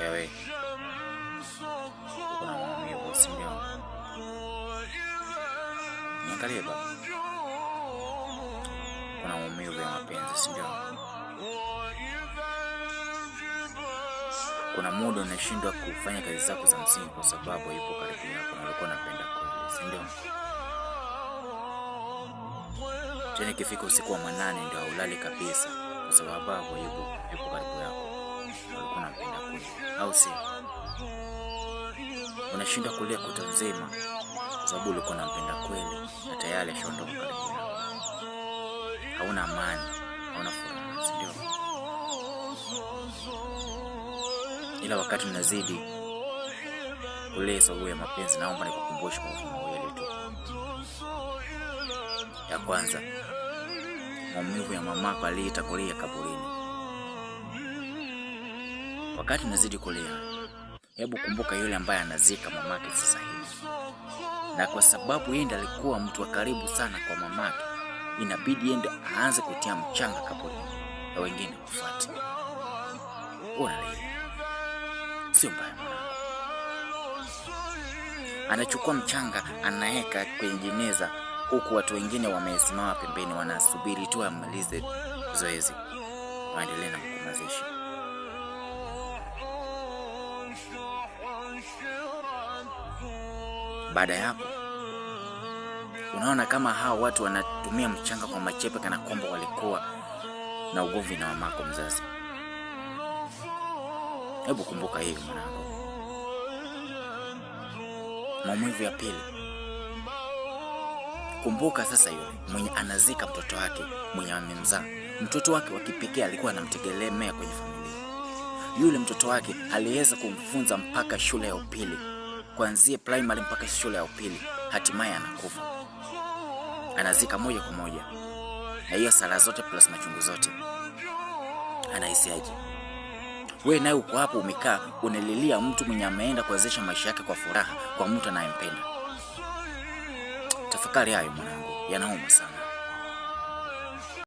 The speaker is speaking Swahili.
Ewe, uko na maumivu, si ndio? Niangalie baba. Kuna maumivu ya mapenzi, si ndio? Kuna muda unashindwa kufanya kazi zako za msingi kwa sababu yupo karibu yako na ulikuwa unapenda kweli, si ndio? Tena ikifika usiku wa manane ndio haulali kabisa kwa sababu yupo karibu yako. Ulikuwa unapenda kweli, au si? Unashindwa kulia kutwa nzima kwa sababu ulikuwa unapenda kweli na tayari ashaondoka karibu yako. Hauna amani, hauna furaha, si ndio? Ila wakati unazidi kulia sababu ya mapenzi, naomba nikukumbushe kwa mambo mawili tu. Ya kwanza, maumivu ya mamako aliyetangulia kaburini. Wakati unazidi kulia, hebu kumbuka yule ambaye anazika mamake sasa hivi. Na kwa sababu yeye ndiye alikuwa mtu wa karibu sana kwa mamake, inabidi yeye aanze kutia mchanga kaburini na wengine wafuate. Unaelewa? Sio mbaya mwanangu. Anachukua mchanga anaweka kwenye jeneza, huku watu wengine wamesimama pembeni wanasubiri tu amalize zoezi. Waendelee na mazishi. Baada ya hapo, unaona kama hao watu wanatumia mchanga kwa machepe kana kwamba walikuwa na ugomvi na mamako mzazi. Hebu kumbuka hivi mwanangu. Maumivu ya pili. Kumbuka sasa yule mwenye anazika mtoto wake mwenye amemzaa. Mtoto wake wa kipekee alikuwa anamtegemea kwenye familia. Yule mtoto wake aliweza kumfunza mpaka shule ya upili. Kuanzia primary mpaka shule ya upili, hatimaye anakufa. Anazika moja kwa moja. Na hiyo sala zote plus machungu zote. Anahisiaje? Wewe naye uko hapo umekaa unalilia mtu mwenye ameenda kuanzisha maisha yake kwa furaha kwa mtu anayempenda. Tafakari hayo mwanangu, yanauma sana.